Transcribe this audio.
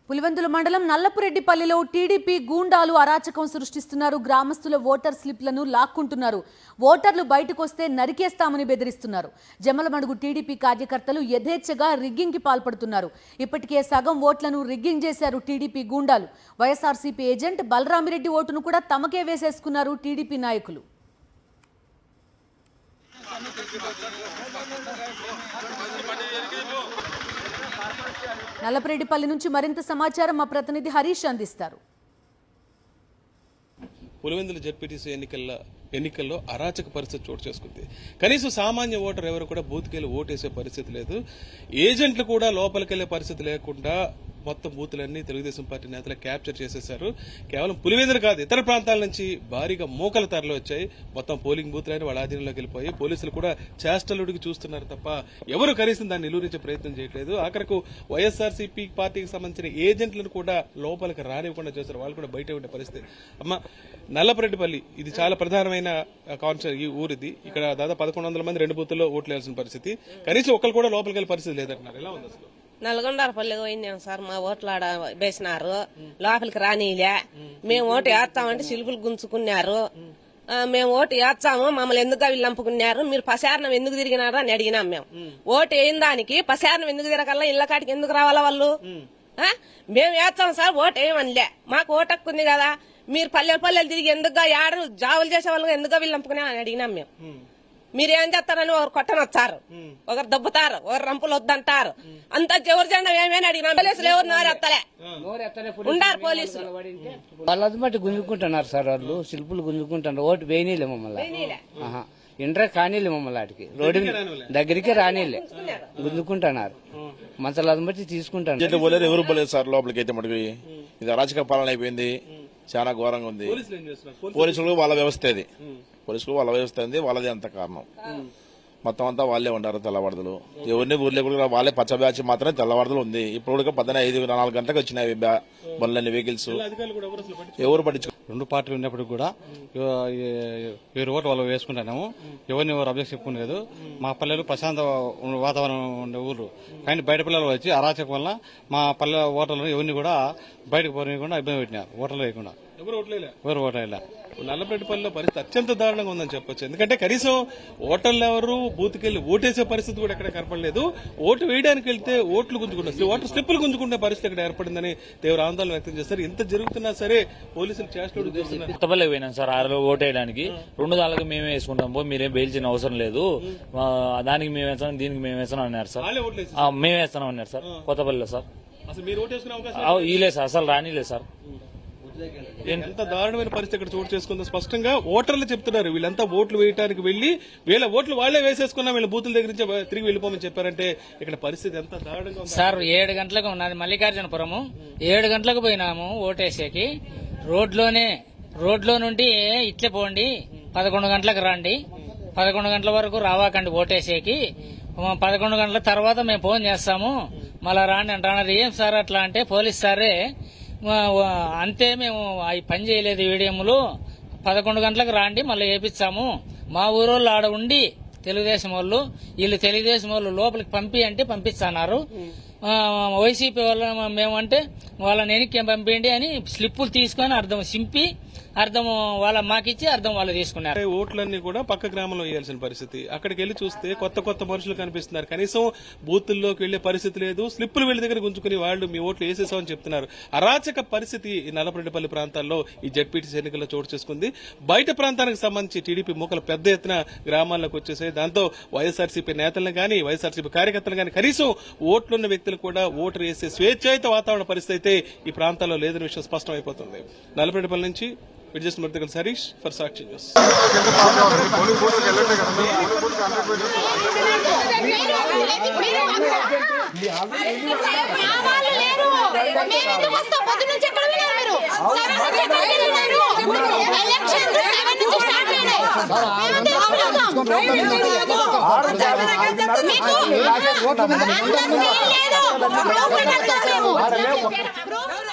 పులివెందుల మండలం నల్లపురెడ్డిపల్లిలో టీడీపీ గూండాలు అరాచకం సృష్టిస్తున్నారు. గ్రామస్తుల ఓటర్ స్లిప్లను లాక్కుంటున్నారు. ఓటర్లు బయటకు వస్తే నరికేస్తామని బెదిరిస్తున్నారు. జమ్మలమడుగు టీడీపీ కార్యకర్తలు యథేచ్ఛగా రిగ్గింగ్కి పాల్పడుతున్నారు. ఇప్పటికే సగం ఓట్లను రిగ్గింగ్ చేశారు టీడీపీ గూండాలు. వైఎస్ఆర్సీపీ ఏజెంట్ బలరామిరెడ్డి ఓటును కూడా తమకే వేసేసుకున్నారు టీడీపీ నాయకులు. నల్లపురెడ్డిపల్లి నుంచి మరింత సమాచారం మా ప్రతినిధి హరీష్ అందిస్తారు. పులివెందుల జెడ్పీటీసీ ఎన్నికల్లో అరాచక పరిస్థితి చోటు చేసుకుంది. కనీసం సామాన్య ఓటర్ ఎవరు కూడా బూత్కెళ్లి ఓటేసే పరిస్థితి లేదు. ఏజెంట్లు కూడా లోపలికెళ్లే పరిస్థితి లేకుండా మొత్తం బూతులన్నీ తెలుగుదేశం పార్టీ నేతలు క్యాప్చర్ చేసేశారు. కేవలం పులివెందులు కాదు, ఇతర ప్రాంతాల నుంచి భారీగా మోకల తరలి వచ్చాయి. మొత్తం పోలింగ్ బూతులన్నీ వాళ్ళ ఆధీనంలోకి వెళ్ళిపోయి పోలీసులు కూడా చేష్టలుడికి చూస్తున్నారు తప్ప ఎవరు కనీసం దాన్ని నిలువరించే ప్రయత్నం చేయట్లేదు. ఆఖరకు వైఎస్ఆర్సీపీ పార్టీకి సంబంధించిన ఏజెంట్లను కూడా లోపలికి రానివ్వకుండా చేశారు. వాళ్ళు కూడా బయట ఉండే పరిస్థితి. నల్లపురెడ్డిపల్లి ఇది చాలా ప్రధానమైన కాన్సెప్ట్. ఈ ఊరిది ఇక్కడ దాదాపు 1100 మంది 2 బూతుల్లో ఓట్లు వేయాల్సిన పరిస్థితి. కనీసం ఒక్కరు కూడా లోపలికి వెళ్ళే పరిస్థితి లేదంటున్నారు. ఎలా ఉంది అసలు? నల్గొండపల్లి పోయినాం సార్, మా ఓట్లు ఆడ వేసినారు, లోపలికి రానిలే. మేము ఓటు వేస్తామంటే శిల్పులు గుంజుకున్నారు. మేము ఓటు వేస్తాము, మమ్మల్ని ఎందుకు వీళ్ళు నంపుకున్నారు, మీరు పశారణం ఎందుకు తిరిగినారు అని అడిగినాం. మేము ఓటు వేయిన దానికి పశారణం ఎందుకు తిరగల్లా, ఇళ్ల కాటికి ఎందుకు రావాలా వాళ్ళు? మేము వేస్తాం సార్, ఓటు వేయమనిలే, మాకు ఓటు హక్కు ఉంది కదా, మీరు పల్లెలు తిరిగి ఎందుకు ఏడు జాబులు చేసే వాళ్ళు ఎందుకు వీళ్ళు నంపుకున్నా అని అడిగినాం. మేము మీరేం చేస్తారని ఒకరు కొట్టనొచ్చారు, ఒకరు దబ్బుతారు, ఒకరు రంపులు వద్దంటారు. అంతా ఎవరు జెండా ఏమేమి అడిగినా పోలీసులు ఎవరు నోరెత్తలే ఉండారు. పోలీసులు వాళ్ళది బట్టి గుంజుకుంటున్నారు సార్. వాళ్ళు శిల్పులు గుంజుకుంటున్నారు. ఓటు వేయనీలే మమ్మల్ని, ఇంటర్ కానీలే మమ్మల్ని, వాటికి రోడ్డు దగ్గరికి రానీలే, గుంజుకుంటున్నారు. మంచాలను బట్టి తీసుకుంటాను. ఎవరు పోలేదు సార్ లోపలికి అయితే మటుకు. ఇది అరాచక పాలన అయిపోయింది, చాలా ఘోరంగా ఉంది. పోలీసులు వాళ్ళ వ్యవస్థ ఇది, పోలీసులు వాళ్ళ వ్యవస్థ ఉంది, వాళ్ళదే అంత కారణం. మొత్తం అంతా వాళ్ళే ఉంటారు తెల్లవారుదలు. ఎవరిని ఊర్లో కూడా వాళ్ళే పచ్చ బ్యాచ్ మాత్రమే తెల్లవారుదలు ఉంది. ఇప్పుడు కూడా 4 గంటలకు వచ్చినాయి బండ్లన్నీ వెహికల్స్. ఎవరు పట్టించు 2 పార్టీలు ఉన్నప్పటికి కూడా ఎవరి ఓటు వాళ్ళు వేసుకుంటున్నాము. ఎవరిని ఎవరు అబ్జెక్ట్ చెప్పుకునేది. మా పల్లెలు ప్రశాంత వాతావరణం ఉండే ఊరు, కానీ బయట పిల్లలు వచ్చి అరాచకం వల్ల మా పల్లె ఓటర్లను ఎవరిని కూడా బయటకు పోనీయకుండా ఇబ్బంది పెట్టినారు. ఓటర్లు వేయకుండా ఎవరు ఓట్లేలా. నల్లపురెడ్డిపల్లిలో పరిస్థితి అత్యంత దారుణంగా ఉందని చెప్పొచ్చు. ఎందుకంటే కనీసం ఓటర్లు ఎవరు బూత్కెళ్లి ఓటేసే పరిస్థితి కూడా ఎక్కడ కనపడలేదు. ఓటు వేయడానికి వెళ్తే ఓట్లు గుంజుకుంటారు, ఓటర్ స్లిప్పులు గుంజుకునే పరిస్థితి ఇక్కడ ఏర్పడిందని తీవ్ర ఆందోళన వ్యక్తం చేస్తారు. ఇంత జరుగుతున్నా సరే పోలీసులు చేష్టోడు చేస్తున్నారు. కొత్తపల్లికి పోయినాం సార్, 6 ఓటు వేయడానికి. 2 దానికి మేమే వేసుకుంటాం, మీరేం బెయిల్చిన అవసరం లేదు, దానికి మేము వేస్తాం, దీనికి మేము వేస్తాం అన్నారు సార్. మేము వేస్తాం అన్నారు సార్ కొత్తపల్లిలో సార్. అసలు మీరు ఓటు వేసుకునే అవకాశం ఇలే సార్, అసలు రానిలేదు సార్. ఎంత దారుణమైన పరిస్థితి ఇక్కడ చోటు చేసుకుందో స్పష్టంగా ఓటర్లు చెప్తున్నారు. వీళ్ళంతా ఓట్లు వేయడానికి వెళ్లి వీళ్ళ ఓట్లు వాళ్లే వేసేసుకున్నా, వీళ్ళ బూతుల దగ్గర నుంచి తిరిగి వెళ్లిపోమని చెప్పారంటే ఇక్కడ పరిస్థితి ఎంత దారుణంగా ఉంది సార్. 7 గంటలకు ఉన్నది మల్లికార్జునపురము, 7 గంటలకు పోయినాము ఓటేసేకి. రోడ్లో నుండి ఇట్లే పోండి, 11 గంటలకు రండి, 11 గంటల వరకు రావాకండి ఓటేసేకి, 11 గంటల తర్వాత మేము ఫోన్ చేస్తాము మళ్ళా రాండి అంటున్నారు. ఏం సార్ అట్లా అంటే, పోలీస్ సారే అంతే, మేము అవి పని చేయలేదు ఈవీఎంలు, 11 గంటలకు రాండి మళ్ళీ వేపిస్తాము. మా ఊరోళ్ళు ఆడ ఉండి తెలుగుదేశం వాళ్ళు, వీళ్ళు తెలుగుదేశం వాళ్ళు లోపలికి పంపి అంటే పంపిస్తున్నారు. వైసీపీ వాళ్ళు మేమంటే వాళ్ళని వెనక్కి పంపించండి అని స్లిప్పులు తీసుకొని అర్థం సింపి అర్థం వాళ్ళ మాకిచ్చి అర్థం వాళ్ళు తీసుకున్నారు. ఓట్లన్నీ కూడా పక్క గ్రామంలో వేయాల్సిన పరిస్థితి. అక్కడికి వెళ్లి చూస్తే కొత్త మనుషులు కనిపిస్తున్నారు. కనీసం బూతుల్లోకి వెళ్లే పరిస్థితి లేదు. స్లిప్పులు వీళ్ళ దగ్గర గుంజుకుని వాళ్ళు మీ ఓట్లు వేసేసామని చెప్తున్నారు. అరాచక పరిస్థితి ఈ నల్లపురెడ్డిపల్లి ప్రాంతాల్లో ఈ జెడ్పీటీసీ ఎన్నికల్లో చోటు చేసుకుంది. బయట ప్రాంతానికి సంబంధించి టీడీపీ మూకలు పెద్ద ఎత్తున గ్రామాల్లోకి వచ్చేసాయి. దాంతో వైఎస్ఆర్సీపీ నేతలను గానీ వైఎస్ఆర్సీపీ కార్యకర్తలు గానీ కనీసం ఓట్లున్న వ్యక్తులు కూడా ఓటు వేసే స్వేచ్ఛాయుత వాతావరణ పరిస్థితి అయితే ఈ ప్రాంతాల్లో లేదనే విషయం స్పష్టమైపోతుంది. నల్లపురెడ్డిపల్లి నుంచి విజయస్మృతికల్ హరీష్ ఫర్ సాక్షి న్యూస్. మీకు